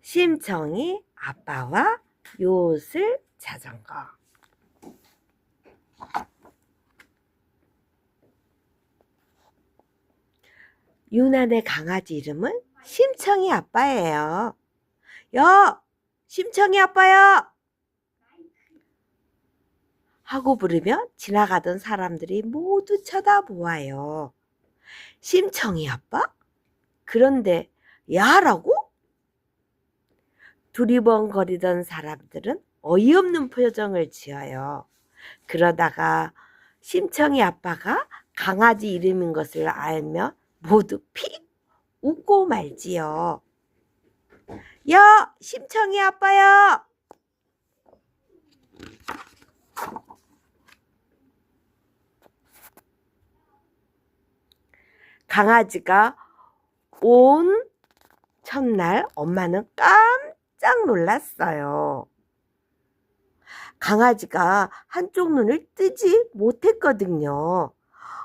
심청이 아빠와 요술 자전거. 유난의 강아지 이름은 심청이 아빠예요. 야! 심청이 아빠야! 하고 부르면 지나가던 사람들이 모두 쳐다보아요. 심청이 아빠? 그런데 야라고? 두리번거리던 사람들은 어이없는 표정을 지어요. 그러다가 심청이 아빠가 강아지 이름인 것을 알며 모두 픽 웃고 말지요. 야, 심청이 아빠야! 강아지가 온 첫날 엄마는 깜짝 놀랐어요. 강아지가 한쪽 눈을 뜨지 못했거든요.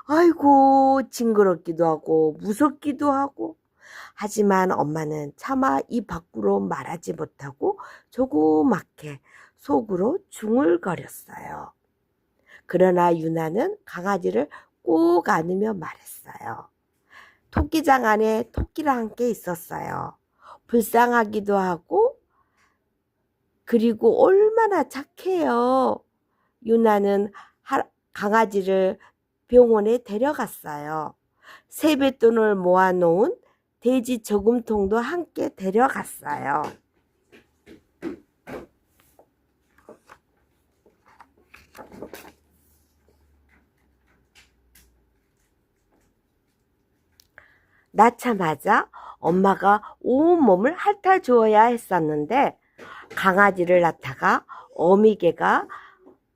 아이고, 징그럽기도 하고 무섭기도 하고. 하지만 엄마는 차마 입 밖으로 말하지 못하고 조그맣게 속으로 중얼거렸어요. 그러나 유나는 강아지를 꼭 안으며 말했어요. 토끼장 안에 토끼랑 함께 있었어요. 불쌍하기도 하고 그리고 얼마나 착해요. 유나는 강아지를 병원에 데려갔어요. 세뱃돈을 모아놓은 돼지 저금통도 함께 데려갔어요. 낳자마자 엄마가 온몸을 핥아주어야 했었는데 강아지를 낳다가 어미개가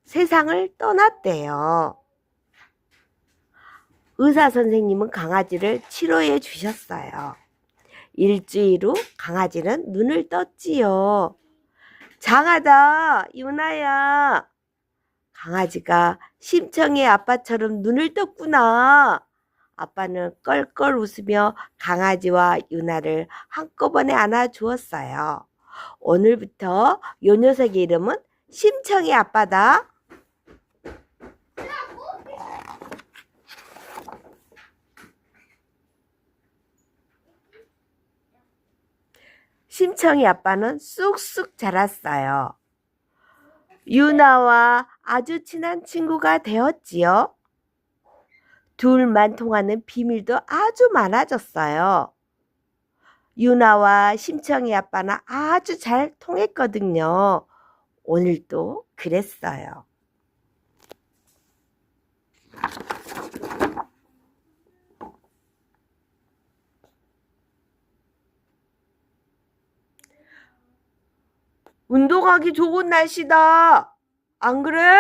세상을 떠났대요. 의사 선생님은 강아지를 치료해 주셨어요. 일주일 후 강아지는 눈을 떴지요. 장하다, 유나야. 강아지가 심청이 아빠처럼 눈을 떴구나. 아빠는 껄껄 웃으며 강아지와 유나를 한꺼번에 안아주었어요. 오늘부터 요 녀석의 이름은 심청이 아빠다. 심청이 아빠는 쑥쑥 자랐어요. 유나와 아주 친한 친구가 되었지요. 둘만 통하는 비밀도 아주 많아졌어요. 유나와 심청이 아빠는 아주 잘 통했거든요. 오늘도 그랬어요. 운동하기 좋은 날씨다. 안 그래?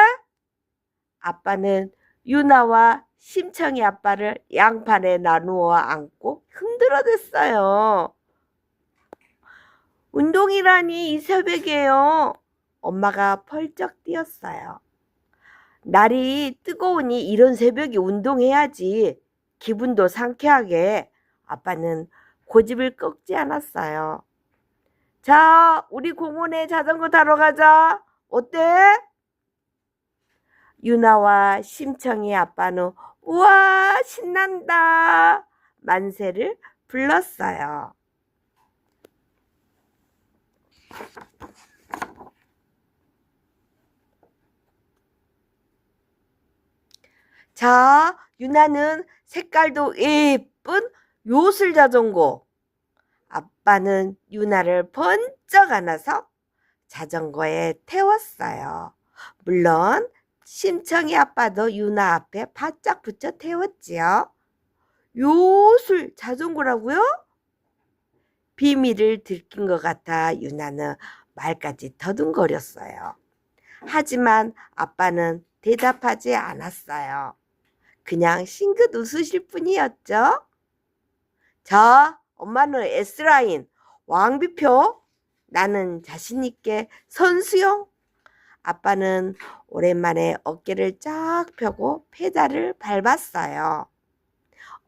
아빠는 유나와 심청이 아빠를 양팔에 나누어 안고 흔들어댔어요. 운동이라니 이 새벽에요. 엄마가 펄쩍 뛰었어요. 날이 뜨거우니 이런 새벽에 운동해야지. 기분도 상쾌하게. 아빠는 고집을 꺾지 않았어요. 자, 우리 공원에 자전거 타러 가자. 어때? 유나와 심청이 아빠는 우와 신난다 만세를 불렀어요. 자, 유나는 색깔도 예쁜 요술 자전거. 아빠는 유나를 번쩍 안아서 자전거에 태웠어요. 물론 심청이 아빠도 유나 앞에 바짝 붙여 태웠지요. 요술 자전거라고요? 비밀을 들킨 것 같아 유나는 말까지 더듬거렸어요. 하지만 아빠는 대답하지 않았어요. 그냥 싱긋 웃으실 뿐이었죠. 자, 엄마는 S라인, 왕비표, 나는 자신있게 선수용. 아빠는 오랜만에 어깨를 쫙 펴고 페달을 밟았어요.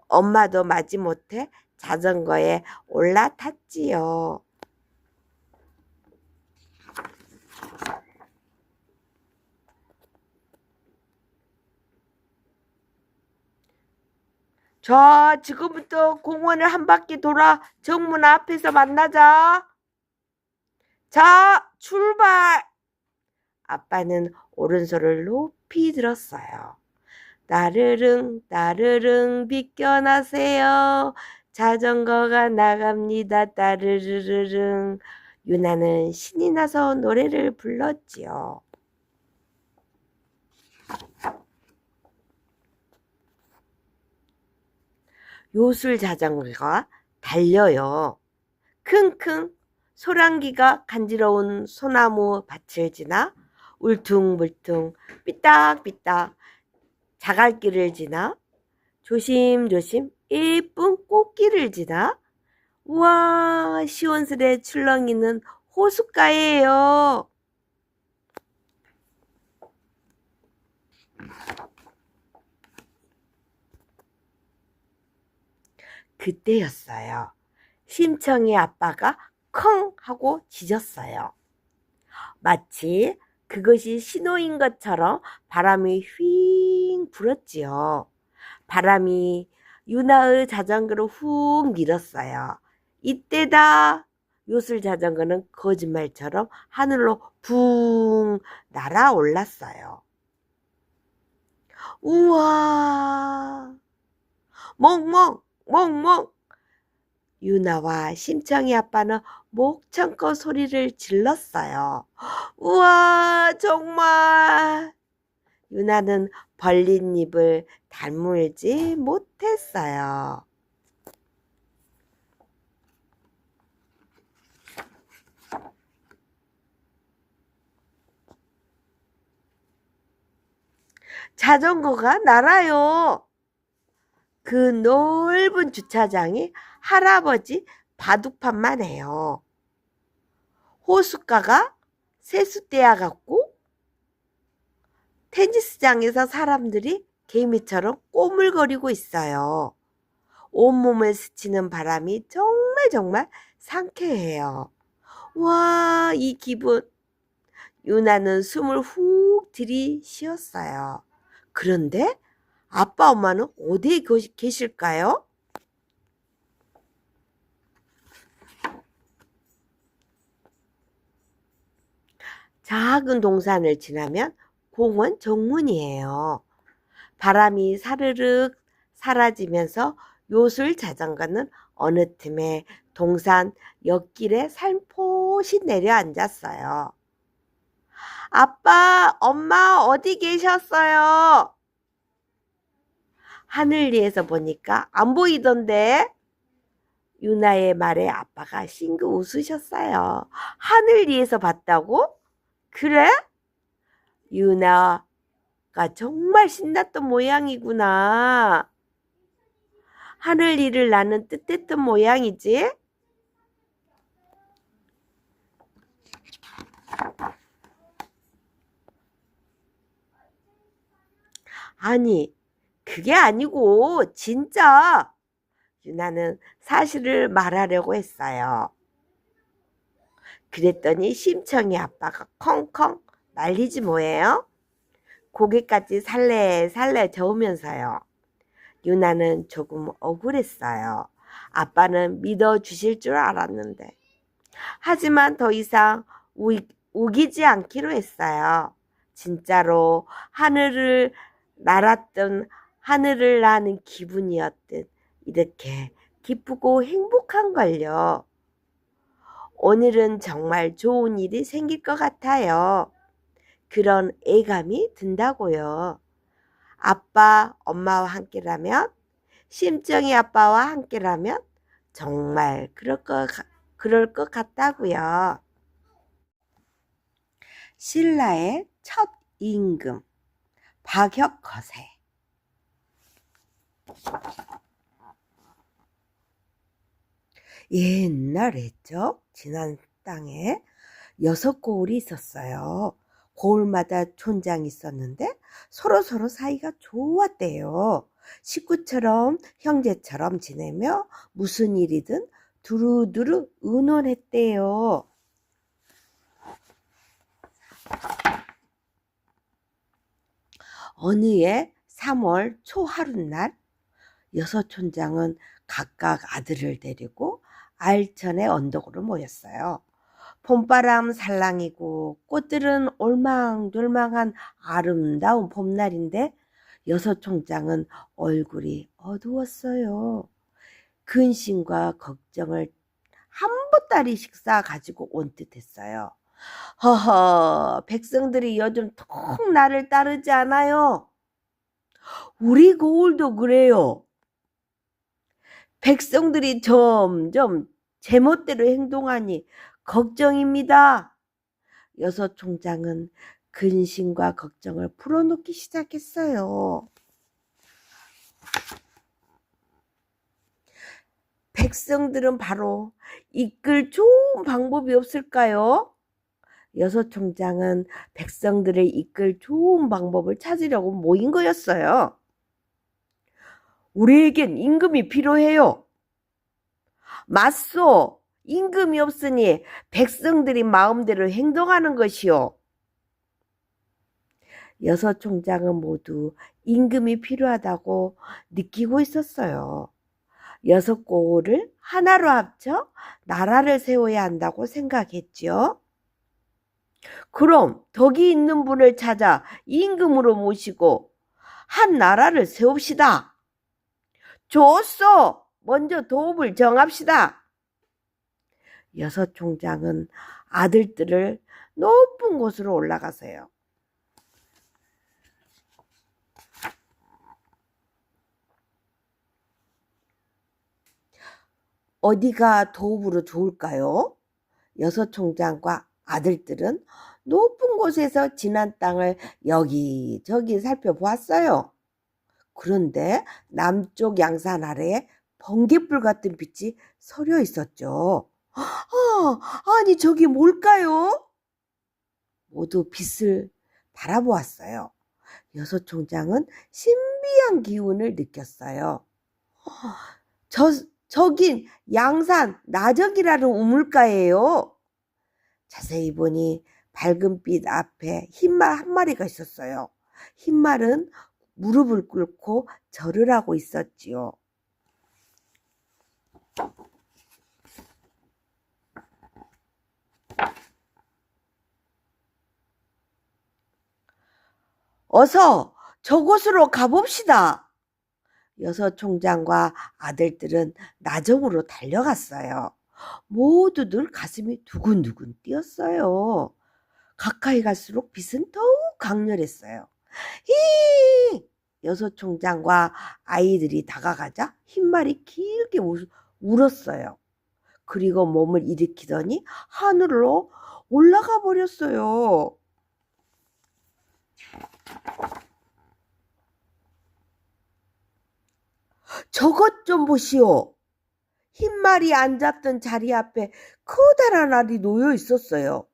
엄마도 마지못해 자전거에 올라탔지요. 자, 지금부터 공원을 한 바퀴 돌아 정문 앞에서 만나자. 자, 출발! 아빠는 오른손을 높이 들었어요. 따르릉 따르릉 비껴나세요. 자전거가 나갑니다. 따르르르릉. 유나는 신이 나서 노래를 불렀지요. 요술 자전거가 달려요. 킁킁 소랑기가 간지러운 소나무 밭을 지나 울퉁불퉁 삐딱삐딱 자갈길을 지나 조심조심 예쁜 꽃길을 지나 우와 시원스레 출렁이는 호숫가예요. 그때였어요. 심청이 아빠가 컹 하고 짖었어요. 마치 그것이 신호인 것처럼 바람이 휙 불었지요. 바람이 유나의 자전거를 훅 밀었어요. 이때다. 요술 자전거는 거짓말처럼 하늘로 붕 날아올랐어요. 우와! 멍멍! 멍멍! 유나와 심청이 아빠는 목청껏 소리를 질렀어요. 우와, 정말! 유나는 벌린 입을 다물지 못했어요. 자전거가 날아요. 그 넓은 주차장이 할아버지 바둑판만 해요. 호숫가가 세숫대야 같고 테니스장에서 사람들이 개미처럼 꼬물거리고 있어요. 온몸을 스치는 바람이 정말 상쾌해요. 와, 이 기분. 유나는 숨을 훅 들이쉬었어요. 그런데 아빠 엄마는 어디에 계실까요? 작은 동산을 지나면 공원 정문이에요. 바람이 사르륵 사라지면서 요술 자전거는 어느 틈에 동산 옆길에 살포시 내려앉았어요. 아빠, 엄마 어디 계셨어요? 하늘 위에서 보니까 안 보이던데. 유나의 말에 아빠가 싱긋 웃으셨어요. 하늘 위에서 봤다고? 그래? 유나가 정말 신났던 모양이구나. 하늘 일을 나는 뜻했던 모양이지? 아니, 그게 아니고 진짜. 유나는 사실을 말하려고 했어요. 그랬더니 심청이 아빠가 컹컹 난리지 뭐예요? 고개까지 살래살래 저으면서요. 유나는 조금 억울했어요. 아빠는 믿어주실 줄 알았는데. 하지만 더 이상 우기지 않기로 했어요. 진짜로 하늘을 나는 기분이었듯 이렇게 기쁘고 행복한걸요. 오늘은 정말 좋은 일이 생길 것 같아요. 그런 애감이 든다고요. 아빠, 엄마와 함께라면, 심정이 아빠와 함께라면 정말 그럴 것 같다고요. 신라의 첫 임금, 박혁거세. 옛날에죠. 지난 땅에 6고을이 있었어요. 고을마다 촌장이 있었는데 서로 사이가 좋았대요. 식구처럼 형제처럼 지내며 무슨 일이든 두루두루 의논했대요. 어느 해 3월 초 하룻날 여섯 촌장은 각각 아들을 데리고 알천의 언덕으로 모였어요. 봄바람 살랑이고 꽃들은 올망졸망한 아름다운 봄날인데 여섯 총장은 얼굴이 어두웠어요. 근심과 걱정을 한 보따리씩 싸 가지고 온 듯했어요. 허허, 백성들이 요즘 통 나를 따르지 않아요. 우리 고을도 그래요. 백성들이 점점 제멋대로 행동하니 걱정입니다. 여섯 총장은 근심과 걱정을 풀어놓기 시작했어요. 백성들은 바로 이끌 좋은 방법이 없을까요? 여섯 총장은 백성들을 이끌 좋은 방법을 찾으려고 모인 거였어요. 우리에겐 임금이 필요해요. 맞소, 임금이 없으니 백성들이 마음대로 행동하는 것이요. 여섯 총장은 모두 임금이 필요하다고 느끼고 있었어요. 여섯 고을을 하나로 합쳐 나라를 세워야 한다고 생각했지요. 그럼 덕이 있는 분을 찾아 임금으로 모시고 한 나라를 세웁시다. 좋소. 먼저 도읍을 정합시다. 여섯 총장은 아들들을 높은 곳으로 올라가세요. 어디가 도읍으로 좋을까요? 여섯 총장과 아들들은 높은 곳에서 지난 땅을 여기저기 살펴보았어요. 그런데 남쪽 양산 아래에 번갯불 같은 빛이 서려 있었죠. 아니 저기 뭘까요? 모두 빛을 바라보았어요. 여섯 총장은 신비한 기운을 느꼈어요. 저긴 양산 나적이라는 우물가예요. 자세히 보니 밝은 빛 앞에 흰말 한 마리가 있었어요. 흰말은 무릎을 꿇고 절을 하고 있었지요. 어서 저곳으로 가봅시다. 여섯 총장과 아들들은 나정으로 달려갔어요. 모두들 가슴이 두근두근 뛰었어요. 가까이 갈수록 빛은 더욱 강렬했어요. 히! 여섯 총장과 아이들이 다가가자 흰말이 길게 울었어요. 그리고 몸을 일으키더니 하늘로 올라가 버렸어요. 저것 좀 보시오. 흰말이 앉았던 자리 앞에 커다란 알이 놓여 있었어요.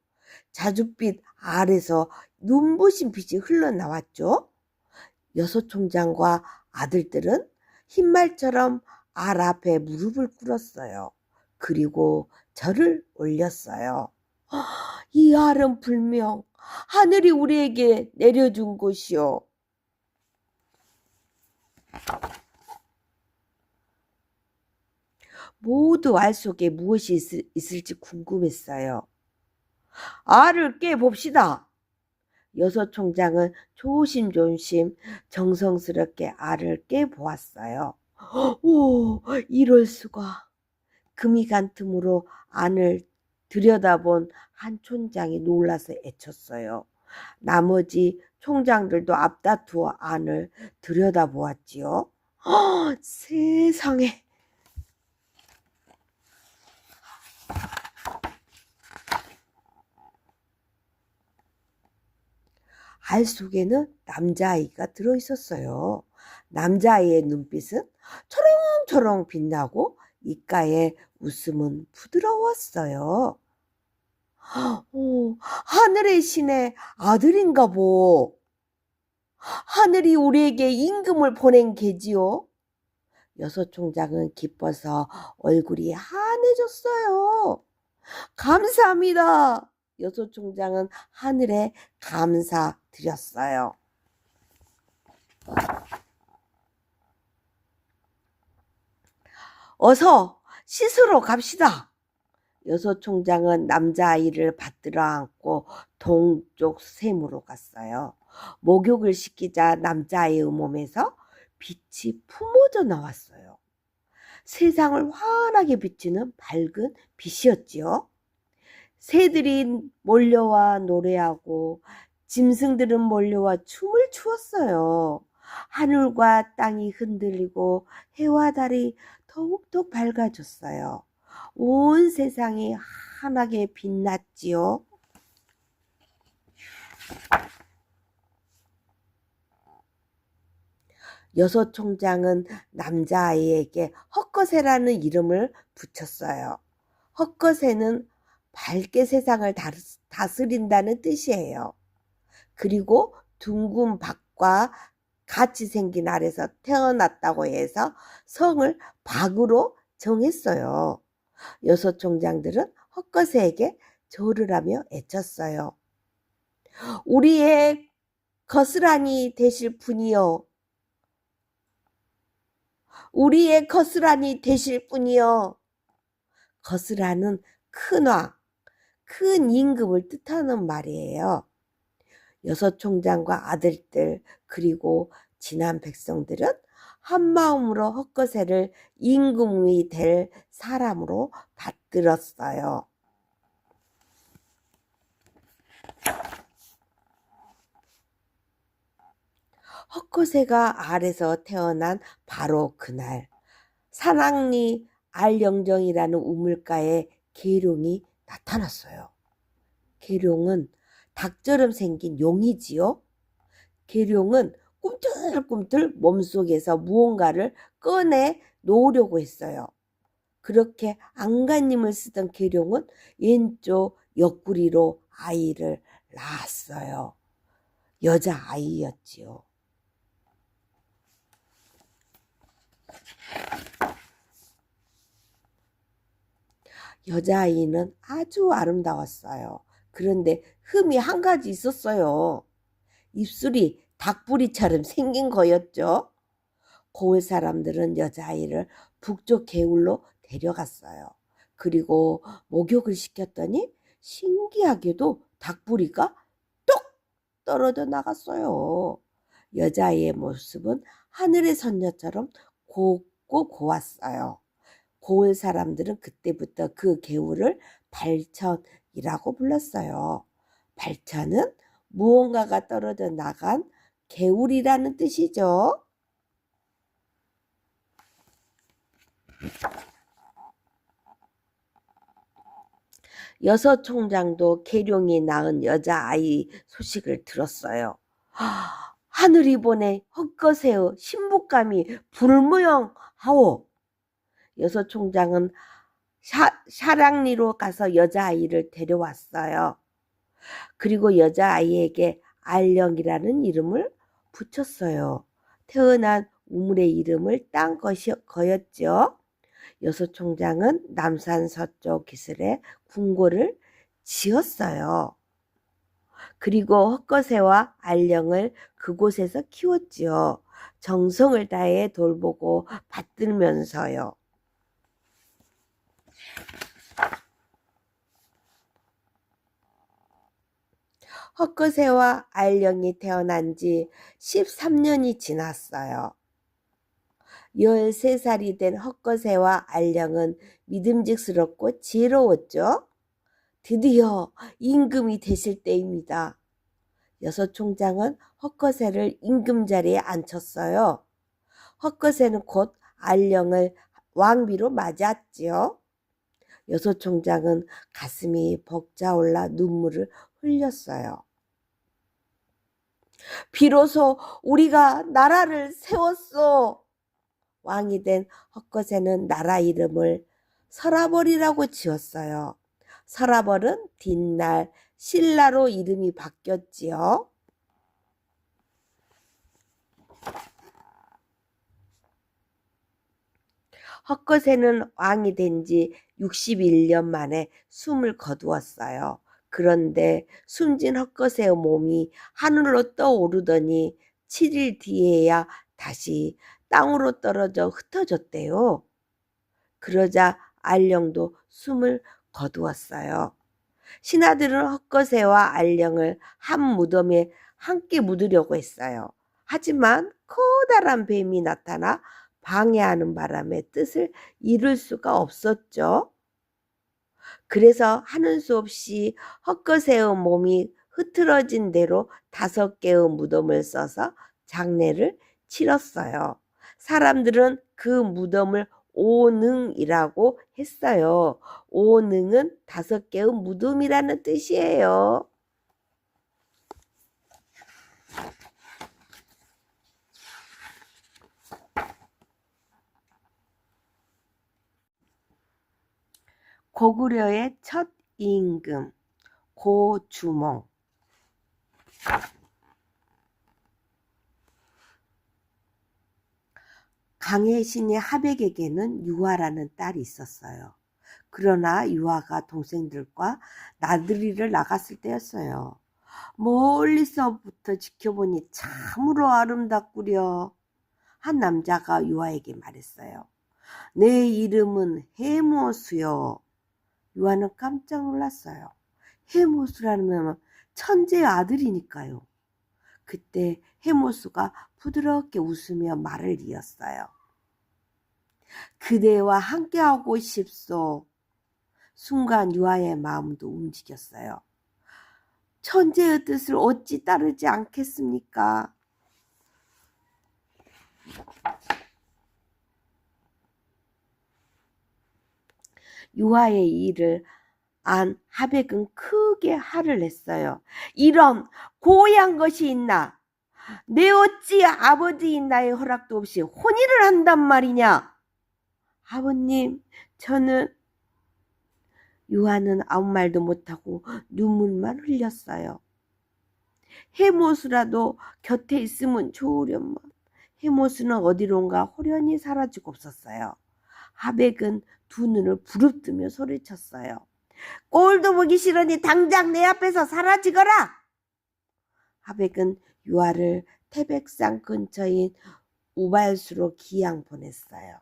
자줏빛 알에서 눈부신 빛이 흘러나왔죠. 여섯 총장과 아들들은 흰말처럼 알 앞에 무릎을 꿇었어요. 그리고 절을 올렸어요. 이 알은 분명 하늘이 우리에게 내려준 것이요. 모두 알 속에 무엇이 있을지 궁금했어요. 알을 깨봅시다. 여섯 총장은 조심조심 정성스럽게 알을 깨보았어요. 오, 이럴 수가. 금이 간 틈으로 안을 들여다본 한 총장이 놀라서 애쳤어요. 나머지 총장들도 앞다투어 안을 들여다보았지요. 세상에. 알 속에는 남자아이가 들어있었어요. 남자아이의 눈빛은 초롱초롱 빛나고 입가에 웃음은 부드러웠어요. 하늘의 신의 아들인가 보. 하늘이 우리에게 임금을 보낸 게지요. 여섯 총장은 기뻐서 얼굴이 환해졌어요. 감사합니다. 여섯 총장은 하늘에 감사드렸어요. 어서 씻으러 갑시다. 여섯 총장은 남자아이를 받들어 안고 동쪽 샘으로 갔어요. 목욕을 시키자 남자아이의 몸에서 빛이 품어져 나왔어요. 세상을 환하게 비치는 밝은 빛이었지요. 새들이 몰려와 노래하고 짐승들은 몰려와 춤을 추었어요. 하늘과 땅이 흔들리고 해와 달이 더욱더 밝아졌어요. 온 세상이 환하게 빛났지요. 여섯 총장은 남자아이에게 헛것새라는 이름을 붙였어요. 헛것새는 밝게 세상을 다스린다는 뜻이에요. 그리고 둥근 박과 같이 생긴 알에서 태어났다고 해서 성을 박으로 정했어요. 여섯 총장들은 헛것새에게 절을 하며 애쳤어요. 우리의 거스란히 되실 분이여, 우리의 거스란히 되실 분이여. 거스란은 큰 왕, 큰 임금을 뜻하는 말이에요. 여섯 총장과 아들들 그리고 지난 백성들은 한마음으로 헛것새를 임금이 될 사람으로 받들었어요. 헛것새가 알에서 태어난 바로 그날, 산악리 알영정이라는 우물가에 계룡이 나타났어요. 계룡은 닭처럼 생긴 용이지요. 계룡은 꿈틀꿈틀 몸속에서 무언가를 꺼내 놓으려고 했어요. 그렇게 안간힘을 쓰던 계룡은 왼쪽 옆구리로 아이를 낳았어요. 여자아이였지요. 여자아이는 아주 아름다웠어요. 그런데 흠이 한 가지 있었어요. 입술이 닭부리처럼 생긴 거였죠. 고을 사람들은 여자아이를 북쪽 개울로 데려갔어요. 그리고 목욕을 시켰더니 신기하게도 닭부리가 뚝 떨어져 나갔어요. 여자아이의 모습은 하늘의 선녀처럼 곱고 고왔어요. 고을 사람들은 그때부터 그 개울을 발천이라고 불렀어요. 발천은 무언가가 떨어져 나간 개울이라는 뜻이죠. 여섯 총장도 계룡이 낳은 여자아이 소식을 들었어요. 하늘이 보내 헛것새의 신부감이 불무용하오. 여섯 총장은 샤랑리로 가서 여자아이를 데려왔어요. 그리고 여자아이에게 알령이라는 이름을 붙였어요. 태어난 우물의 이름을 딴 거였죠. 여섯 총장은 남산 서쪽 기슭에 궁궐을 지었어요. 그리고 헛것새와 알령을 그곳에서 키웠지요. 정성을 다해 돌보고 받들면서요. 헛것새와 알령이 태어난 지 13년이 지났어요. 13살이 된 헛것새와 알령은 믿음직스럽고 지혜로웠죠. 드디어 임금이 되실 때입니다. 여섯 총장은 헛것새를 임금 자리에 앉혔어요. 헛것새는 곧 알령을 왕비로 맞았지요. 여섯 총장은 가슴이 벅차올라 눈물을 흘렸어요. 비로소 우리가 나라를 세웠소. 왕이 된 헛것새는 나라 이름을 서라벌이라고 지었어요. 서라벌은 뒷날 신라로 이름이 바뀌었지요. 헛것새는 왕이 된 지 61년 만에 숨을 거두었어요. 그런데 숨진 헛것새의 몸이 하늘로 떠오르더니 7일 뒤에야 다시 땅으로 떨어져 흩어졌대요. 그러자 알령도 숨을 거두었어요. 신하들은 헛거새와 알령을 한 무덤에 함께 묻으려고 했어요. 하지만 커다란 뱀이 나타나 방해하는 바람에 뜻을 이룰 수가 없었죠. 그래서 하는 수 없이 헛거새의 몸이 흐트러진 대로 5개의 무덤을 써서 장례를 치렀어요. 사람들은 그 무덤을 오능이라고 했어요. 오능은 5개의 무덤이라는 뜻이에요. 고구려의 첫 임금 고주몽. 강의 신의 하백에게는 유화라는 딸이 있었어요. 그러나 유화가 동생들과 나들이를 나갔을 때였어요. 멀리서부터 지켜보니 참으로 아름답구려. 한 남자가 유화에게 말했어요. 내 이름은 해모수요. 유화는 깜짝 놀랐어요. 해모수라면 천재의 아들이니까요. 그때 해모수가 부드럽게 웃으며 말을 이었어요. 그대와 함께하고 싶소. 순간 유아의 마음도 움직였어요. 천재의 뜻을 어찌 따르지 않겠습니까? 유아의 일을 안 하백은 크게 화를 냈어요. 이런 고얀 것이 있나? 내 어찌 아버지인 나의 허락도 없이 혼인을 한단 말이냐? 아버님, 저는 유아는 아무 말도 못하고 눈물만 흘렸어요. 해모수라도 곁에 있으면 좋으련만. 해모수는 어디론가 호련히 사라지고 없었어요. 하백은 두 눈을 부릅뜨며 소리쳤어요. 꼴도 보기 싫으니 당장 내 앞에서 사라지거라. 하백은 유아를 태백산 근처인 우발수로 기양 보냈어요.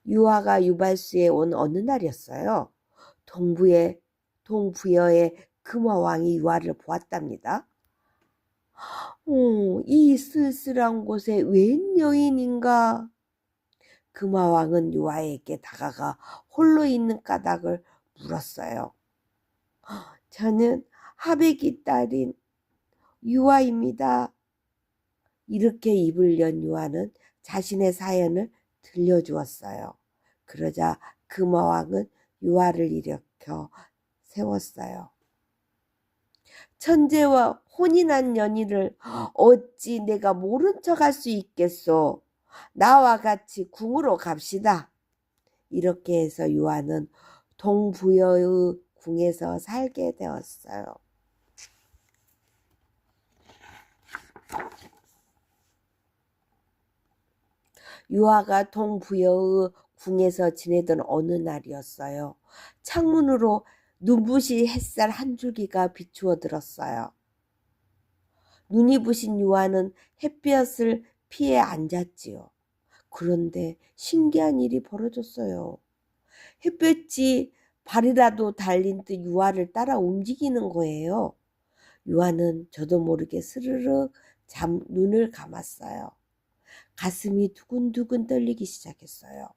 유아가 유발수에 온 어느 날이었어요. 동부여의 금화왕이 유아를 보았답니다. 이 쓸쓸한 곳에 웬 여인인가? 금화왕은 유아에게 다가가 홀로 있는 까닭을 물었어요. 저는 하백이 딸인 유아입니다. 이렇게 입을 연 유아는 자신의 사연을 들려주었어요. 그러자 금화왕은 유아를 일으켜 세웠어요. 천재와 혼인한 연인을 어찌 내가 모른 척 할 수 있겠소? 나와 같이 궁으로 갑시다. 이렇게 해서 유아는 동부여의 궁에서 살게 되었어요. 유아가 동부여의 궁에서 지내던 어느 날이었어요. 창문으로 눈부신 햇살 한 줄기가 비추어 들었어요. 눈이 부신 유아는 햇볕을 피해 앉았지요. 그런데 신기한 일이 벌어졌어요. 햇볕이 발이라도 달린 듯 유아를 따라 움직이는 거예요. 유아는 저도 모르게 스르륵 눈을 감았어요. 가슴이 두근두근 떨리기 시작했어요.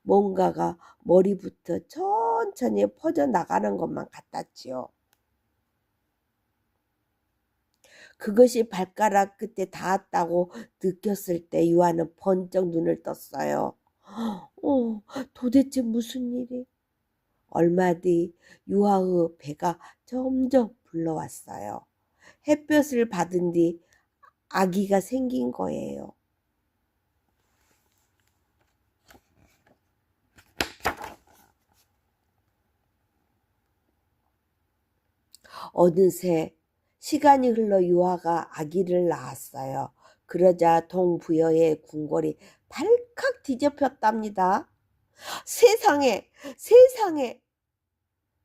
뭔가가 머리부터 천천히 퍼져나가는 것만 같았지요. 그것이 발가락 끝에 닿았다고 느꼈을 때 유아는 번쩍 눈을 떴어요. 도대체 무슨 일이? 얼마 뒤 유아의 배가 점점 불러왔어요. 햇볕을 받은 뒤 아기가 생긴 거예요. 어느새 시간이 흘러 유아가 아기를 낳았어요. 그러자 동부여의 궁궐이 발칵 뒤집혔답니다. 세상에!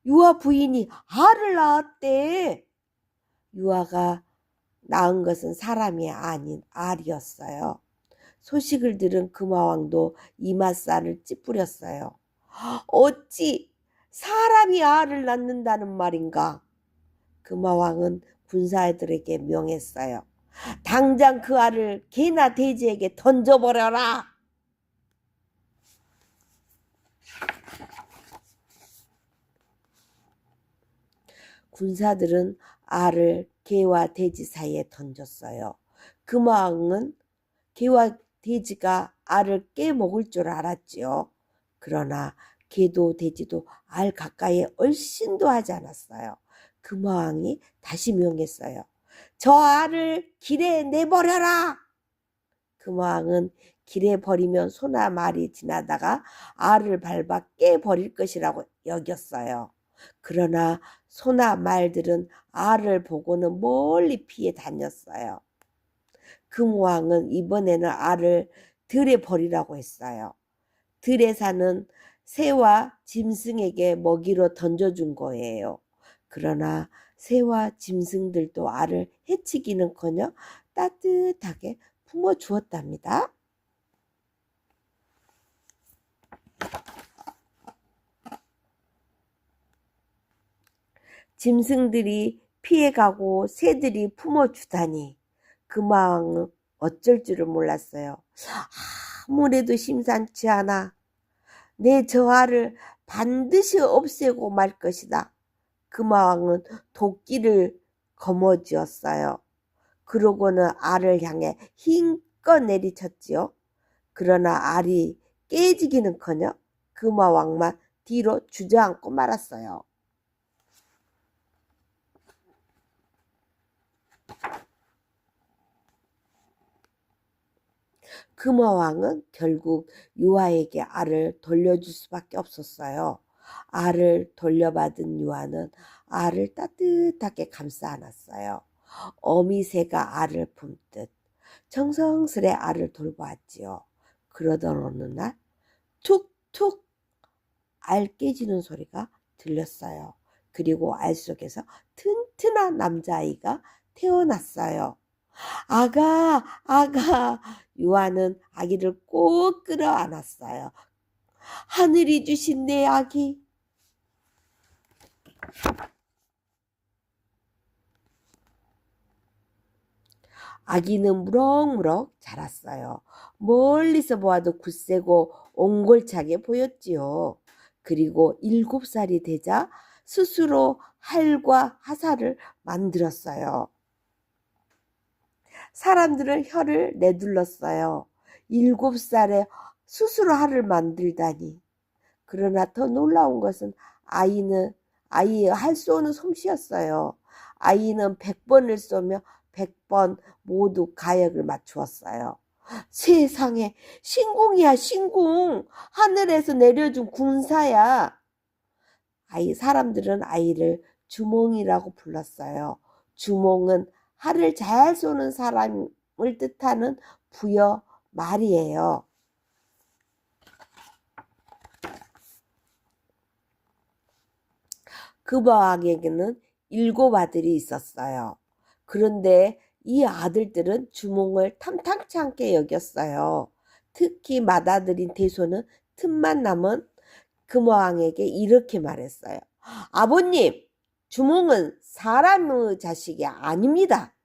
유아 부인이 알을 낳았대. 유아가 낳은 것은 사람이 아닌 알이었어요. 소식을 들은 금화왕도 이맛살을 찌푸렸어요. 어찌 사람이 알을 낳는다는 말인가? 금화왕은 군사들에게 명했어요. 당장 그 알을 개나 돼지에게 던져버려라. 군사들은 알을 개와 돼지 사이에 던졌어요. 금화왕은 개와 돼지가 알을 깨먹을 줄 알았지요. 그러나 개도 돼지도 알 가까이에 얼씬도 하지 않았어요. 금화왕이 다시 명했어요. 저 알을 길에 내버려라. 금화왕은 길에 버리면 소나 말이 지나다가 알을 밟아 깨버릴 것이라고 여겼어요. 그러나 소나 말들은 알을 보고는 멀리 피해 다녔어요. 금왕은 이번에는 알을 들에 버리라고 했어요. 들에 사는 새와 짐승에게 먹이로 던져준 거예요. 그러나 새와 짐승들도 알을 해치기는커녕 따뜻하게 품어주었답니다. 짐승들이 피해가고 새들이 품어주다니 금왕은 어쩔 줄을 몰랐어요. 아무래도 심상치 않아. 내 저 알을 반드시 없애고 말 것이다. 금화왕은 도끼를 거머쥐었어요. 그러고는 알을 향해 힘껏 내리쳤지요. 그러나 알이 깨지기는커녕 금화왕만 뒤로 주저앉고 말았어요. 금화왕은 결국 유아에게 알을 돌려줄 수밖에 없었어요. 알을 돌려받은 유아는 알을 따뜻하게 감싸 안았어요. 어미새가 알을 품듯 정성스레 알을 돌보았지요. 그러던 어느 날 툭툭 알 깨지는 소리가 들렸어요. 그리고 알 속에서 튼튼한 남자아이가 태어났어요. 아가, 아가. 유아는 아기를 꼭 끌어안았어요. 하늘이 주신 내 아기. 아기는 무럭무럭 자랐어요. 멀리서 보아도 굳세고 옹골차게 보였지요. 그리고 7살이 되자 스스로 활과 화살을 만들었어요. 사람들은 혀를 내둘렀어요. 7살에 스스로 활을 만들다니. 그러나 더 놀라운 것은 아이의 활 쏘는 솜씨였어요. 아이는 100번을 쏘며 100번 모두 가역을 맞추었어요. 세상에, 신궁이야, 신궁. 하늘에서 내려준 군사야. 사람들은 아이를 주몽이라고 불렀어요. 주몽은 활을 잘 쏘는 사람을 뜻하는 부여 말이에요. 금화왕에게는 7 아들이 있었어요. 그런데 이 아들들은 주몽을 탐탁치 않게 여겼어요. 특히 맏아들인 대소는 틈만 남은 금화왕에게 이렇게 말했어요. 아버님, 주몽은 사람의 자식이 아닙니다.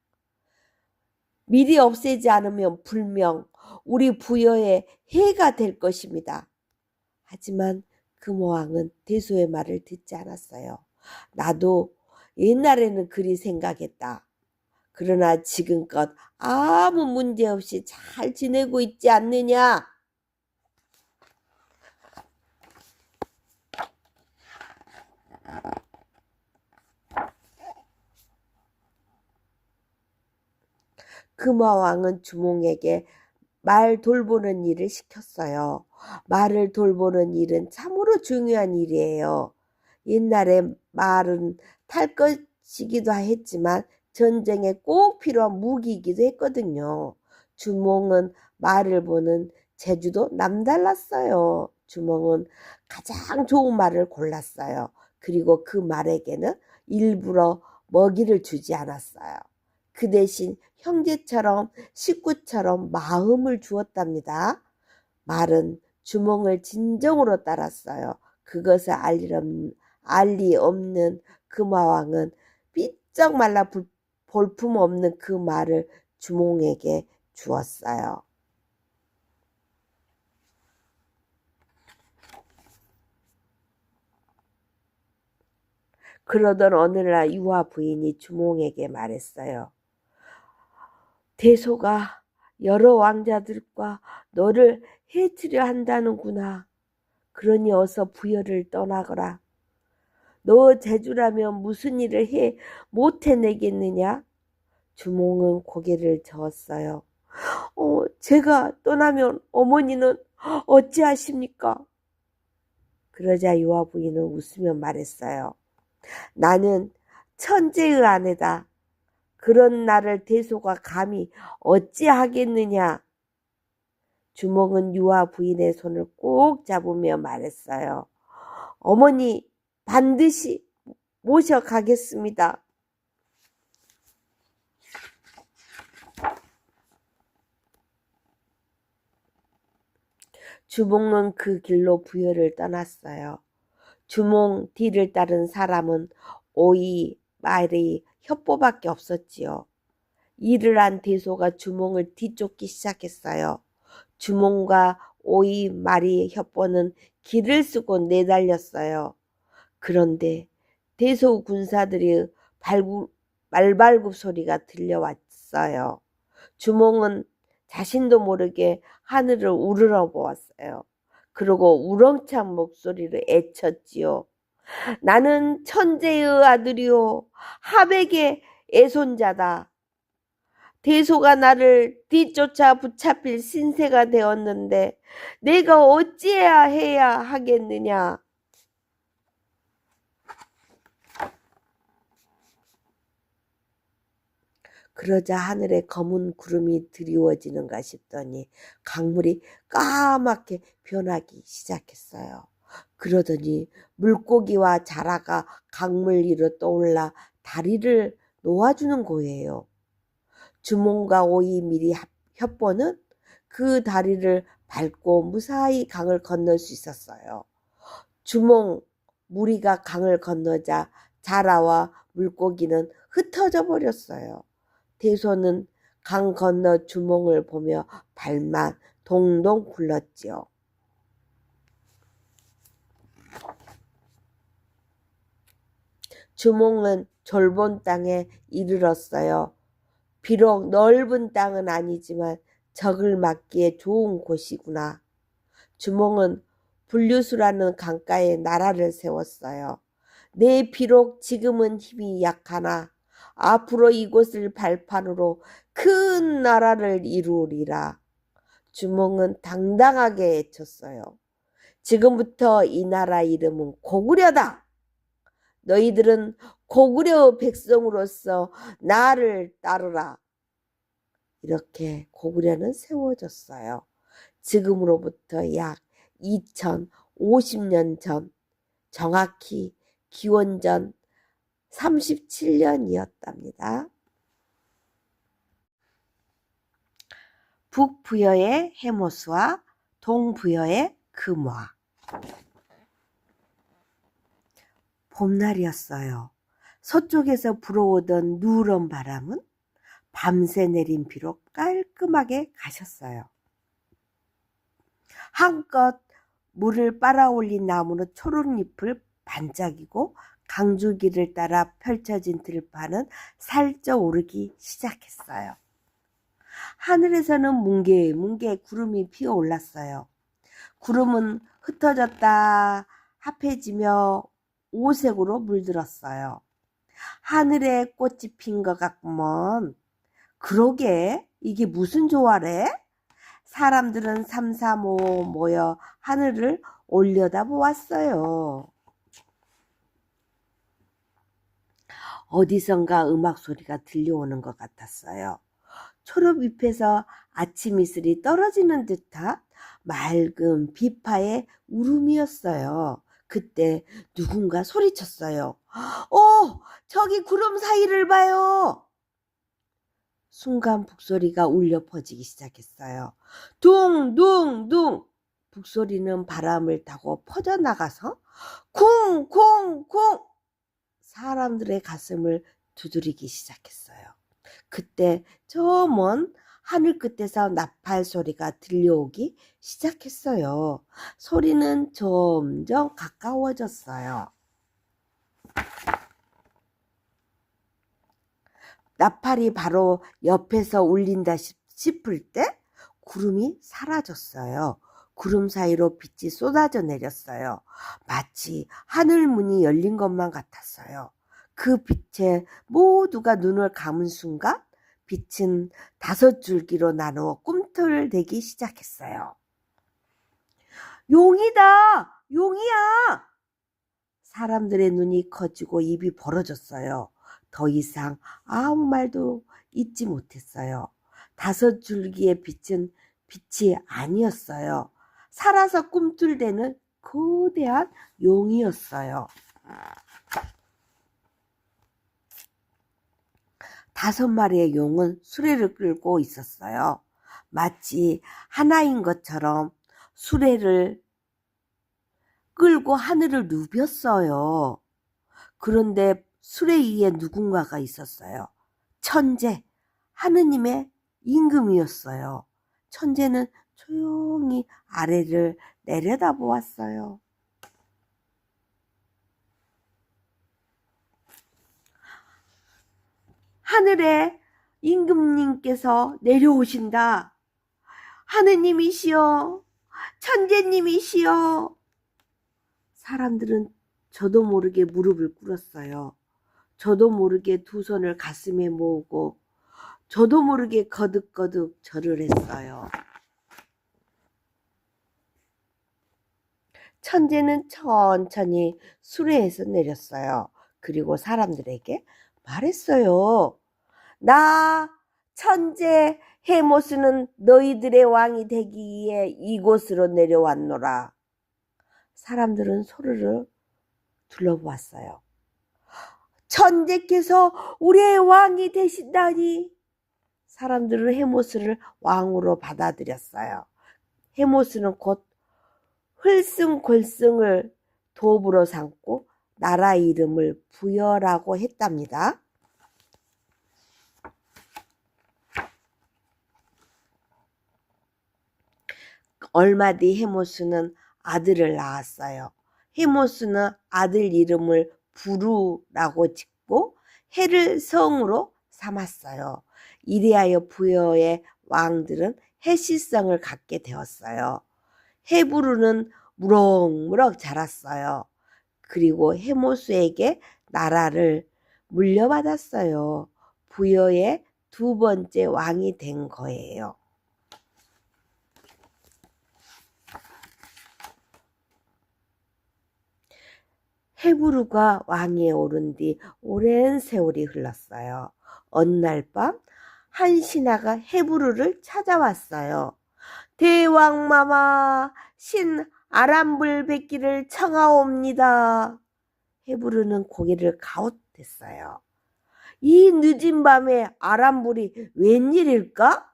미리 없애지 않으면 분명 우리 부여에 해가 될 것입니다. 하지만 금호왕은 대소의 말을 듣지 않았어요. 나도 옛날에는 그리 생각했다. 그러나 지금껏 아무 문제 없이 잘 지내고 있지 않느냐? 금화왕은 주몽에게 말 돌보는 일을 시켰어요. 말을 돌보는 일은 참으로 중요한 일이에요. 옛날에 말은 탈 것이기도 했지만 전쟁에 꼭 필요한 무기이기도 했거든요. 주몽은 말을 보는 재주도 남달랐어요. 주몽은 가장 좋은 말을 골랐어요. 그리고 그 말에게는 일부러 먹이를 주지 않았어요. 그 대신 형제처럼 식구처럼 마음을 주었답니다. 말은 주몽을 진정으로 따랐어요. 그것을 알리 없는 금화왕은 삐쩍 말라 볼품없는 그 말을 주몽에게 주었어요. 그러던 어느 날 유화 부인이 주몽에게 말했어요. 대소가 여러 왕자들과 너를 해치려 한다는구나. 그러니 어서 부여를 떠나거라. 너 제주라면 무슨 일을 못 해내겠느냐? 주몽은 고개를 저었어요. 제가 떠나면 어머니는 어찌하십니까? 그러자 유화 부인은 웃으며 말했어요. 나는 천재의 아내다. 그런 나를 대소가 감히 어찌하겠느냐. 주몽은 유화 부인의 손을 꼭 잡으며 말했어요. 어머니 반드시 모셔가겠습니다. 주몽은 그 길로 부여를 떠났어요. 주몽 뒤를 따른 사람은 오이, 말이, 혀보밖에 없었지요. 일을 한 대소가 주몽을 뒤쫓기 시작했어요. 주몽과 오이, 말이, 혀보는 길을 쓰고 내달렸어요. 그런데 대소 군사들의 말발굽 소리가 들려왔어요. 주몽은 자신도 모르게 하늘을 우러러 보았어요. 그리고 우렁찬 목소리로 애쳤지요. 나는 천재의 아들이요 하백의 애손자다. 대소가 나를 뒤쫓아 붙잡힐 신세가 되었는데 내가 어찌해야 하겠느냐. 그러자 하늘에 검은 구름이 드리워지는가 싶더니 강물이 까맣게 변하기 시작했어요. 그러더니 물고기와 자라가 강물 위로 떠올라 다리를 놓아주는 거예요. 주몽과 오이, 미리, 혀보는 그 다리를 밟고 무사히 강을 건널 수 있었어요. 주몽, 무리가 강을 건너자 자라와 물고기는 흩어져 버렸어요. 대소는 강 건너 주몽을 보며 발만 동동 굴렀지요. 주몽은 좁은 땅에 이르렀어요. 비록 넓은 땅은 아니지만 적을 막기에 좋은 곳이구나. 주몽은 분류수라는 강가에 나라를 세웠어요. 내 비록 지금은 힘이 약하나 앞으로 이곳을 발판으로 큰 나라를 이루리라. 주몽은 당당하게 외쳤어요. 지금부터 이 나라 이름은 고구려다. 너희들은 고구려 백성으로서 나를 따르라. 이렇게 고구려는 세워졌어요. 지금으로부터 약 2050년 전, 정확히 기원전 37년이었답니다. 북부여의 해모수와 동부여의 금화. 봄날이었어요. 서쪽에서 불어오던 누런 바람은 밤새 내린 비로 깔끔하게 가셨어요. 한껏 물을 빨아올린 나무는 초록잎을 반짝이고 강줄기를 따라 펼쳐진 들판은 살쪄 오르기 시작했어요. 하늘에서는 뭉게뭉게 구름이 피어올랐어요. 구름은 흩어졌다 합해지며 오색으로 물들었어요. 하늘에 꽃이 핀 것 같구먼. 그러게 이게 무슨 조화래? 사람들은 삼삼오오 모여 하늘을 올려다보았어요. 어디선가 음악 소리가 들려오는 것 같았어요. 초록잎에서 아침 이슬이 떨어지는 듯한 맑은 비파의 울음이었어요. 그때 누군가 소리쳤어요. 오, 저기 구름 사이를 봐요. 순간 북소리가 울려 퍼지기 시작했어요. 둥둥둥. 북소리는 바람을 타고 퍼져나가서 쿵쿵쿵 사람들의 가슴을 두드리기 시작했어요. 그때 저 먼 하늘 끝에서 나팔 소리가 들려오기 시작했어요. 소리는 점점 가까워졌어요. 나팔이 바로 옆에서 울린다 싶을 때 구름이 사라졌어요. 구름 사이로 빛이 쏟아져 내렸어요. 마치 하늘 문이 열린 것만 같았어요. 그 빛에 모두가 눈을 감은 순간 빛은 5줄기로 나누어 꿈틀대기 시작했어요. 용이다! 용이야! 사람들의 눈이 커지고 입이 벌어졌어요. 더 이상 아무 말도 잊지 못했어요. 5줄기의 빛은 빛이 아니었어요. 살아서 꿈틀대는 거대한 용이었어요. 5마리의 용은 수레를 끌고 있었어요. 마치 하나인 것처럼 수레를 끌고 하늘을 누볐어요. 그런데 수레 위에 누군가가 있었어요. 천재, 하느님의 임금이었어요. 천재는 조용히 아래를 내려다보았어요. 하늘에 임금님께서 내려오신다. 하느님이시여, 천재님이시여. 사람들은 저도 모르게 무릎을 꿇었어요. 저도 모르게 두 손을 가슴에 모으고 저도 모르게 거듭거듭 절을 했어요. 천재는 천천히 수레에서 내렸어요. 그리고 사람들에게 말했어요. 나 천재 헤모스는 너희들의 왕이 되기 위해 이곳으로 내려왔노라. 사람들은 소리를 둘러보았어요. 천재께서 우리의 왕이 되신다니. 사람들은 헤모스를 왕으로 받아들였어요. 헤모스는 곧 흘승골승을 도읍으로 삼고 나라 이름을 부여라고 했답니다. 얼마 뒤 헤모스는 아들을 낳았어요. 헤모스는 아들 이름을 부루라고 짓고 해를 성으로 삼았어요. 이리하여 부여의 왕들은 해시성을 갖게 되었어요. 헤부르는 무럭무럭 자랐어요. 그리고 헤모스에게 나라를 물려받았어요. 부여의 2번째 왕이 된 거예요. 헤부르가 왕위에 오른 뒤 오랜 세월이 흘렀어요. 어느 날 밤 한 신하가 헤부르를 찾아왔어요. 대왕마마, 신 아람불 뵙기를 청하옵니다. 헤부르는 고개를 가웃했어요. 이 늦은 밤에 아람불이 웬일일까?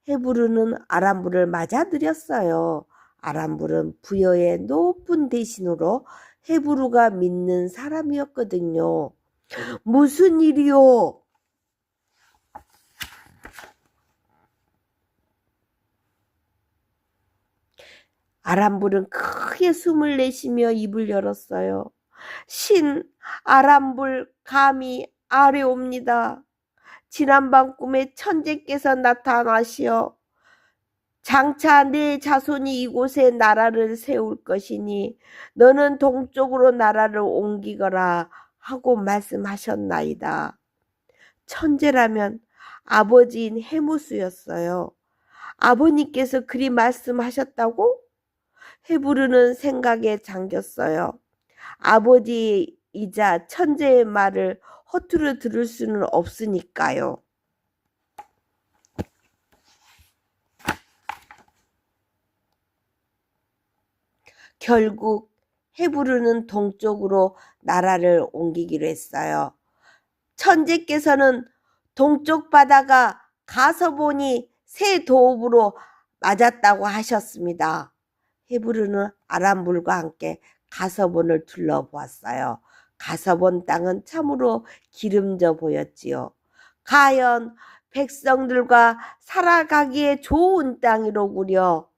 헤부르는 아람불을 맞아들였어요. 아람불은 부여의 높은 대신으로 헤부르가 믿는 사람이었거든요. 무슨 일이요? 아람불은 크게 숨을 내쉬며 입을 열었어요. 신 아람불 감히 아뢰옵니다. 지난밤 꿈에 천재께서 나타나시어 장차 내 자손이 이곳에 나라를 세울 것이니 너는 동쪽으로 나라를 옮기거라 하고 말씀하셨나이다. 천재라면 아버지인 헤모스였어요. 아버님께서 그리 말씀하셨다고? 헤부르는 생각에 잠겼어요. 아버지이자 천재의 말을 허투루 들을 수는 없으니까요. 결국 헤브르는 동쪽으로 나라를 옮기기로 했어요. 천재께서는 동쪽 바다가 가서 보니 새 도읍으로 맞았다고 하셨습니다. 헤브르는 아람물과 함께 가서본을 둘러보았어요. 가서본 땅은 참으로 기름져 보였지요. 과연 백성들과 살아가기에 좋은 땅이로구려.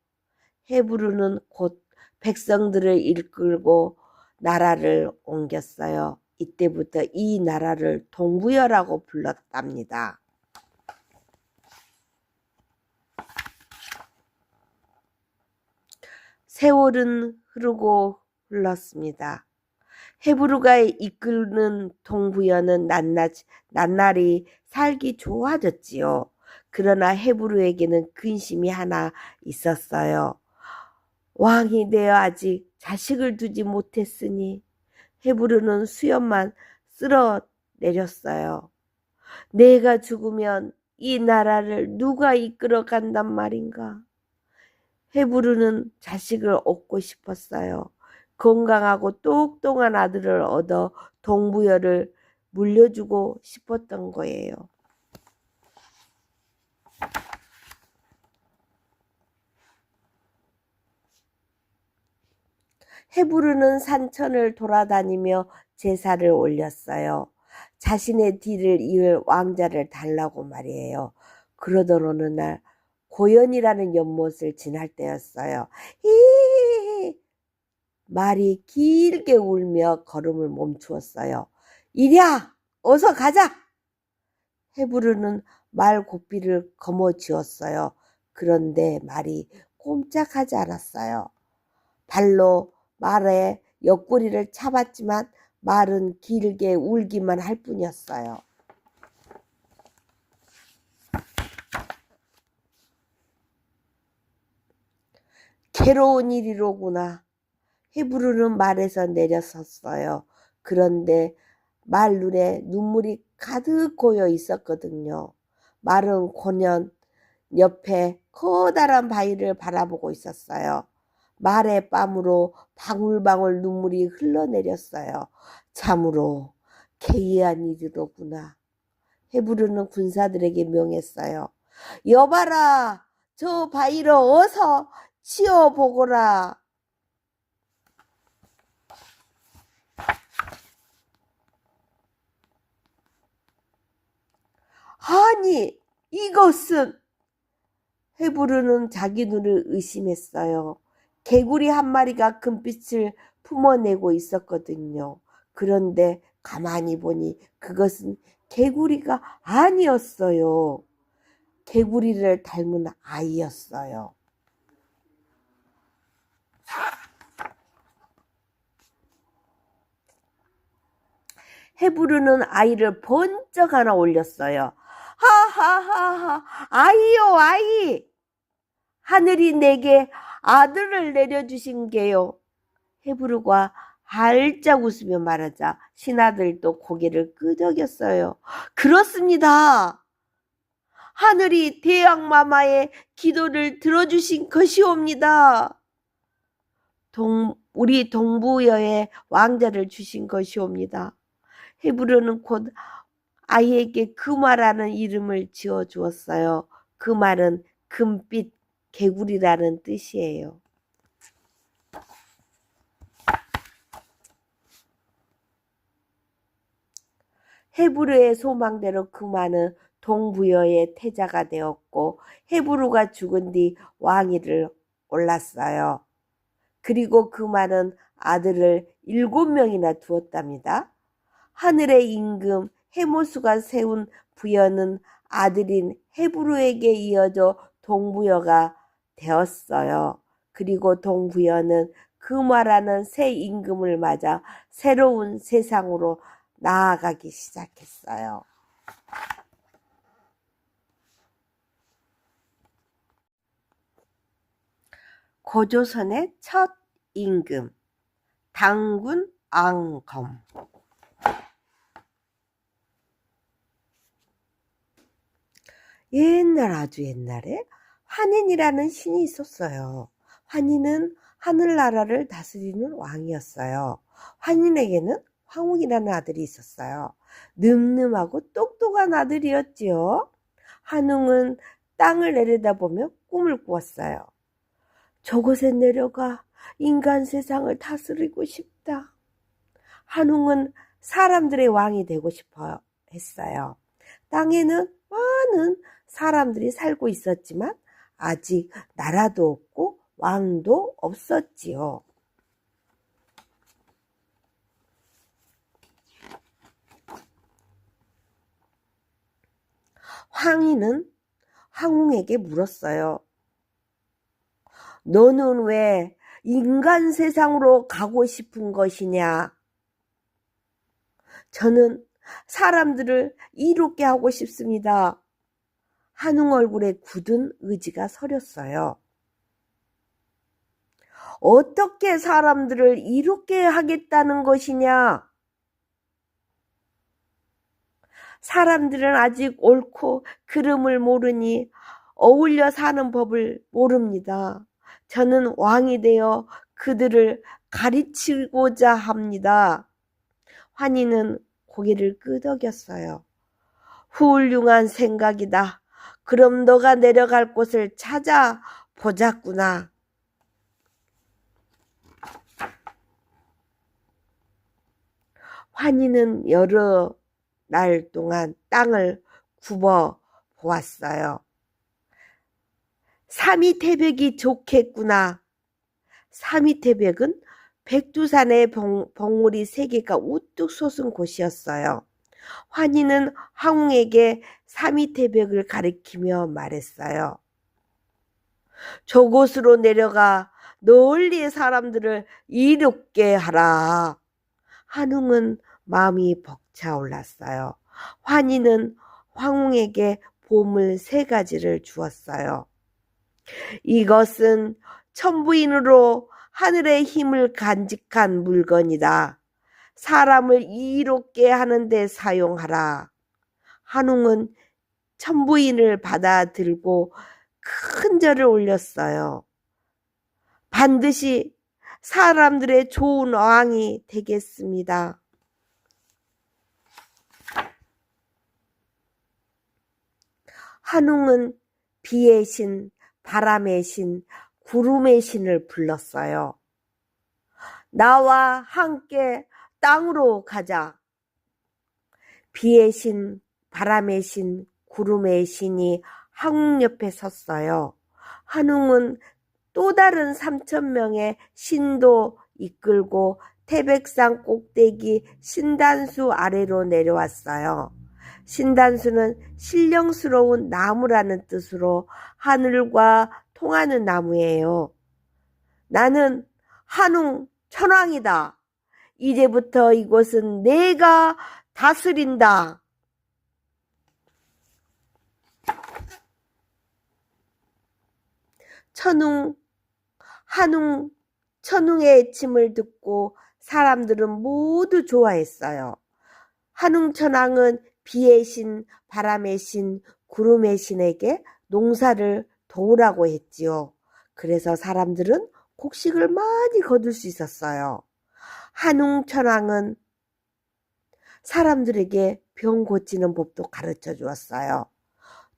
헤브르는 곧 백성들을 이끌고 나라를 옮겼어요. 이때부터 이 나라를 동부여라고 불렀답니다. 세월은 흐르고 흘렀습니다. 헤브루가 이끄는 동부여는 낱날이 살기 좋아졌지요. 그러나 헤브루에게는 근심이 하나 있었어요. 왕이 되어 아직 자식을 두지 못했으니 헤브루는 수염만 쓸어내렸어요. 내가 죽으면 이 나라를 누가 이끌어 간단 말인가? 헤브루는 자식을 얻고 싶었어요. 건강하고 똑똑한 아들을 얻어 동부여를 물려주고 싶었던 거예요. 헤브루는 산천을 돌아다니며 제사를 올렸어요. 자신의 뒤를 이을 왕자를 달라고 말이에요. 그러던 어느 날 고연이라는 연못을 지날 때였어요. 히히히 말이 길게 울며 걸음을 멈추었어요. 이랴 어서 가자. 헤브르는 말 고삐를 거머쥐었어요. 그런데 말이 꼼짝하지 않았어요. 발로 말의 옆구리를 차봤지만 말은 길게 울기만 할 뿐이었어요. 괴로운 일이로구나. 헤브르는 말에서 내려섰어요. 그런데 말 눈에 눈물이 가득 고여 있었거든요. 말은 고년 옆에 커다란 바위를 바라보고 있었어요. 말의 뺨으로 방울방울 눈물이 흘러내렸어요. 참으로 개의한 일이로구나. 헤브르는 군사들에게 명했어요. 여봐라, 저 바위를 어서 치워보거라. 아니, 이것은 헤브르는 자기 눈을 의심했어요. 개구리 한 마리가 금빛을 품어내고 있었거든요. 그런데 가만히 보니 그것은 개구리가 아니었어요. 개구리를 닮은 아이였어요. 헤브르는 아이를 번쩍 하나 올렸어요. 하하하하, 아이요, 아이! 하늘이 내게 아들을 내려주신 게요. 헤브르가 활짝 웃으며 말하자 신하들도 고개를 끄덕였어요. 그렇습니다. 하늘이 대왕마마의 기도를 들어주신 것이옵니다. 우리 동부여의 왕자를 주신 것이옵니다. 헤브르는 곧 아이에게 금화라는 이름을 지어 주었어요. 그 말은 금빛 개구리라는 뜻이에요. 헤브르의 소망대로 금화는 동부여의 태자가 되었고 헤브르가 죽은 뒤 왕위를 올랐어요. 그리고 금화는 아들을 7명이나 두었답니다. 하늘의 임금 헤모스가 세운 부여는 아들인 헤브르에게 이어져 동부여가 되었어요. 그리고 동부여는 금화라는 새 임금을 맞아 새로운 세상으로 나아가기 시작했어요. 고조선의 첫 임금 당군 앙검. 옛날 아주 옛날에 환인이라는 신이 있었어요. 환희는 하늘나라를 다스리는 왕이었어요. 환희에게는 황웅이라는 아들이 있었어요. 늠름하고 똑똑한 아들이었지요. 환웅은 땅을 내려다보며 꿈을 꾸었어요. 저곳에 내려가 인간 세상을 다스리고 싶다. 환웅은 사람들의 왕이 되고 싶어 했어요. 땅에는 많은 사람들이 살고 있었지만 아직 나라도 없고 왕도 없었지요. 황희는 황웅에게 물었어요. 너는 왜 인간 세상으로 가고 싶은 것이냐? 저는 사람들을 이롭게 하고 싶습니다. 환웅 얼굴에 굳은 의지가 서렸어요. 어떻게 사람들을 이롭게 하겠다는 것이냐? 사람들은 아직 옳고 그름을 모르니 어울려 사는 법을 모릅니다. 저는 왕이 되어 그들을 가르치고자 합니다. 환희는 고개를 끄덕였어요. 훌륭한 생각이다. 그럼 너가 내려갈 곳을 찾아보자꾸나. 환희는 여러 날 동안 땅을 굽어 보았어요. 삼위태백이 좋겠구나. 삼위태백은 백두산의 봉우리 3개가 우뚝 솟은 곳이었어요. 환희는 황웅에게 삼위태백을 가리키며 말했어요. 저곳으로 내려가 널리 사람들을 이롭게 하라. 환웅은 마음이 벅차올랐어요. 환희는 황웅에게 보물 3가지를 주었어요. 이것은 천부인으로 하늘의 힘을 간직한 물건이다. 사람을 이롭게 하는 데 사용하라. 환웅은 천부인을 받아 들고 큰 절을 올렸어요. 반드시 사람들의 좋은 왕이 되겠습니다. 환웅은 비의 신, 바람의 신, 구름의 신을 불렀어요. 나와 함께 땅으로 가자. 비의 신, 바람의 신, 구름의 신이 황웅 옆에 섰어요. 환웅은 또 다른 3,000명의 신도 이끌고 태백산 꼭대기 신단수 아래로 내려왔어요. 신단수는 신령스러운 나무라는 뜻으로 하늘과 통하는 나무예요. 나는 환웅 천왕이다. 이제부터 이곳은 내가 다스린다. 천웅의 애침을 듣고 사람들은 모두 좋아했어요. 환웅 천왕은 비의 신, 바람의 신, 구름의 신에게 농사를 도우라고 했지요. 그래서 사람들은 곡식을 많이 거둘 수 있었어요. 환웅 천왕은 사람들에게 병 고치는 법도 가르쳐 주었어요.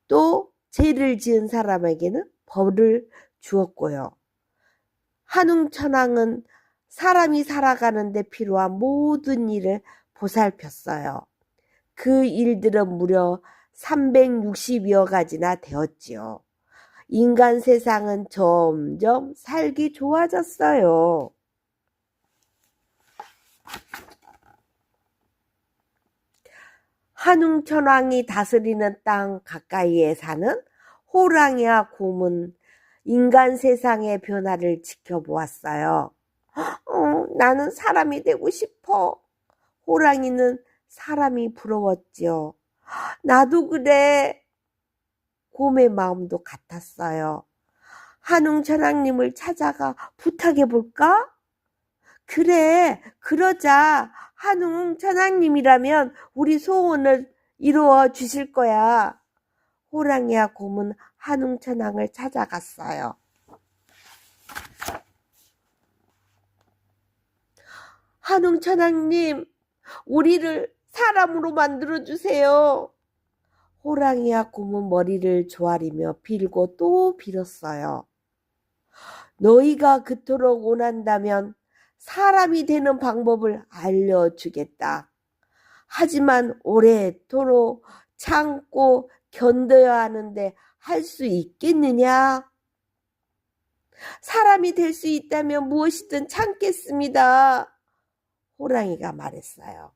또 죄를 지은 사람에게는 벌을 주었고요. 환웅 천왕은 사람이 살아가는 데 필요한 모든 일을 보살폈어요. 그 일들은 무려 360여 가지나 되었지요. 인간 세상은 점점 살기 좋아졌어요. 환웅 천왕이 다스리는 땅 가까이에 사는 호랑이와 곰은 인간 세상의 변화를 지켜보았어요. 나는 사람이 되고 싶어. 호랑이는 사람이 부러웠지요. 나도 그래. 곰의 마음도 같았어요. 환웅 천왕님을 찾아가 부탁해 볼까? 그래, 그러자. 환웅 천왕님이라면 우리 소원을 이루어 주실 거야. 호랑이와 곰은 환웅 천왕을 찾아갔어요. 한웅천왕님, 우리를 사람으로 만들어주세요. 호랑이와 곰은 머리를 조아리며 빌고 또 빌었어요. 너희가 그토록 원한다면 사람이 되는 방법을 알려주겠다. 하지만 오래도록 참고 견뎌야 하는데 할 수 있겠느냐? 사람이 될 수 있다면 무엇이든 참겠습니다. 호랑이가 말했어요.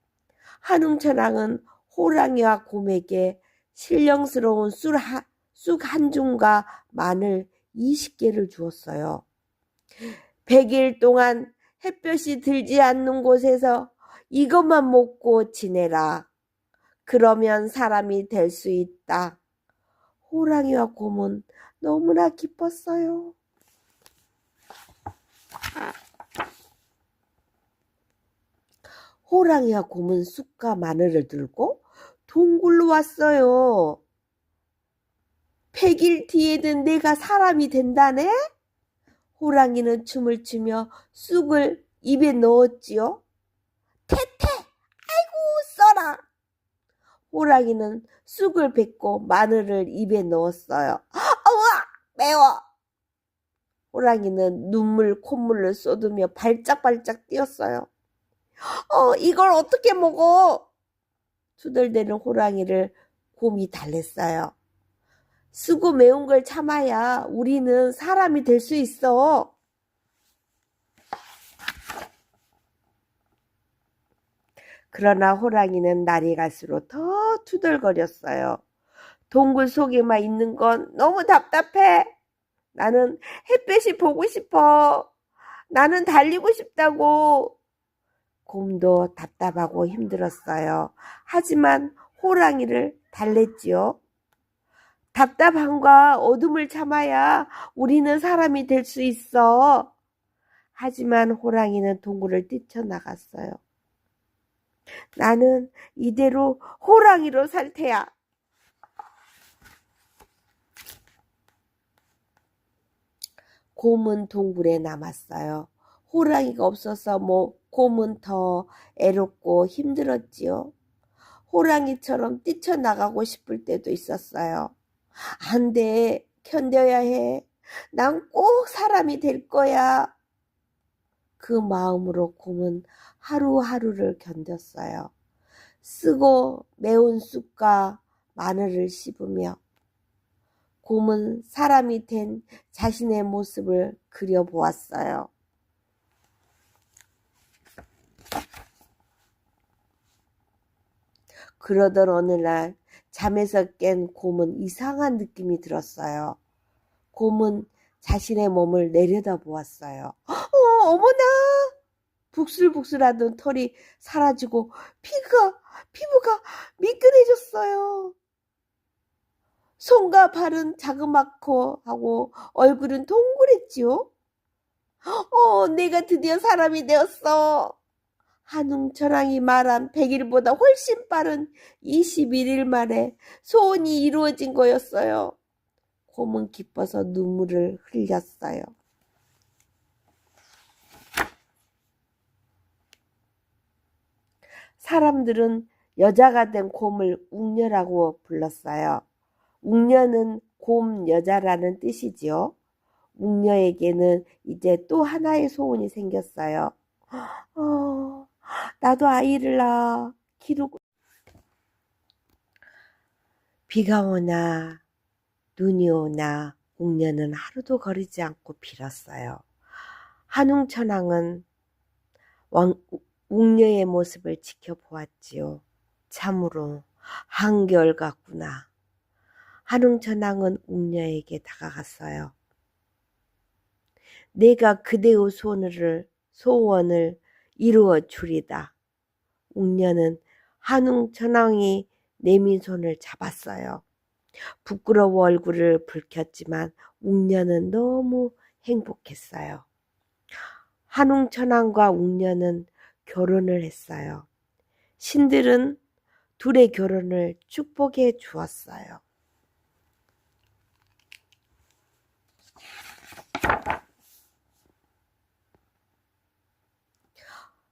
한웅천왕은 호랑이와 곰에게 신령스러운 쑥 한 줌과 마늘 20개를 주었어요. 100일 동안 햇볕이 들지 않는 곳에서 이것만 먹고 지내라. 그러면 사람이 될 수 있다. 호랑이와 곰은 너무나 기뻤어요. 호랑이와 곰은 쑥과 마늘을 들고 동굴로 왔어요. 100일 뒤에는 내가 사람이 된다네? 호랑이는 춤을 추며 쑥을 입에 넣었지요. 태태! 아이고 써라! 호랑이는 쑥을 뱉고 마늘을 입에 넣었어요. 우와! 매워! 호랑이는 눈물 콧물을 쏟으며 발짝발짝 뛰었어요. 이걸 어떻게 먹어? 투덜대는 호랑이를 곰이 달랬어요. 쓰고 매운 걸 참아야 우리는 사람이 될 수 있어. 그러나 호랑이는 날이 갈수록 더 투덜거렸어요. 동굴 속에만 있는 건 너무 답답해. 나는 햇볕이 보고 싶어. 나는 달리고 싶다고. 곰도 답답하고 힘들었어요. 하지만 호랑이를 달랬지요. 답답함과 어둠을 참아야 우리는 사람이 될 수 있어. 하지만 호랑이는 동굴을 뛰쳐나갔어요. 나는 이대로 호랑이로 살 테야. 곰은 동굴에 남았어요. 호랑이가 없어서 곰은 더 애롭고 힘들었지요. 호랑이처럼 뛰쳐나가고 싶을 때도 있었어요. 안 돼, 견뎌야 해. 난 꼭 사람이 될 거야. 그 마음으로 곰은 하루하루를 견뎠어요. 쓰고 매운 쑥과 마늘을 씹으며 곰은 사람이 된 자신의 모습을 그려보았어요. 그러던 어느 날 잠에서 깬 곰은 이상한 느낌이 들었어요. 곰은 자신의 몸을 내려다보았어요. 어머나! 북슬북슬하던 털이 사라지고 피부가 미끈해졌어요. 손과 발은 자그맣고 하고 얼굴은 동그랬지요. 내가 드디어 사람이 되었어. 한웅천왕이 말한 100일보다 훨씬 빠른 21일 만에 소원이 이루어진 거였어요. 곰은 기뻐서 눈물을 흘렸어요. 사람들은 여자가 된 곰을 웅녀라고 불렀어요. 웅녀는 곰 여자라는 뜻이지요. 웅녀에게는 이제 또 하나의 소원이 생겼어요. 나도 아이를 낳아 기르고. 비가 오나 눈이 오나 웅녀는 하루도 거리지 않고 빌었어요. 한웅천왕은 웅녀의 모습을 지켜보았지요. 참으로 한결 같구나. 한웅천왕은 웅녀에게 다가갔어요. 내가 그대의 소원을 이루어 주리다. 웅녀는 한웅천왕이 내민 손을 잡았어요. 부끄러워 얼굴을 붉혔지만 웅녀는 너무 행복했어요. 한웅천왕과 웅녀는 결혼을 했어요. 신들은 둘의 결혼을 축복해 주었어요.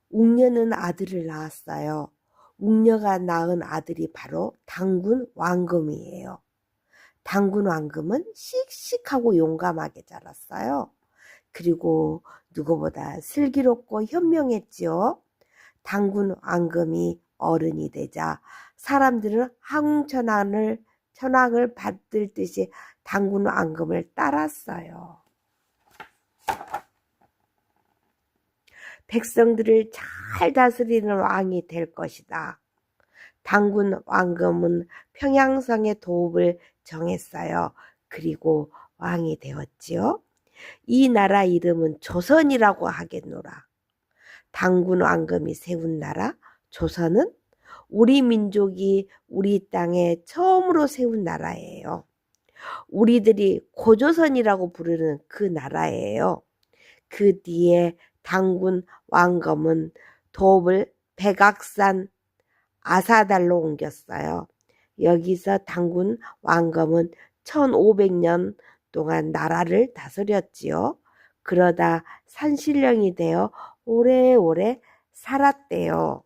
웅녀는 아들을 낳았어요. 웅녀가 낳은 아들이 바로 당군 왕금이에요. 당군 왕금은 씩씩하고 용감하게 자랐어요. 그리고 누구보다 슬기롭고 현명했지요. 당군 왕금이 어른이 되자 사람들은 천황을 받들 듯이 당군 왕금을 따랐어요. 백성들을 잘 다스리는 왕이 될 것이다. 당군 왕금은 평양성의 도읍을 정했어요. 그리고 왕이 되었지요. 이 나라 이름은 조선이라고 하겠노라. 당군 왕금이 세운 나라 조선은 우리 민족이 우리 땅에 처음으로 세운 나라예요. 우리들이 고조선이라고 부르는 그 나라예요. 그 뒤에 당군 왕검은 도읍을 백악산 아사달로 옮겼어요. 여기서 당군 왕검은 1500년 동안 나라를 다스렸지요. 그러다 산신령이 되어 오래오래 살았대요.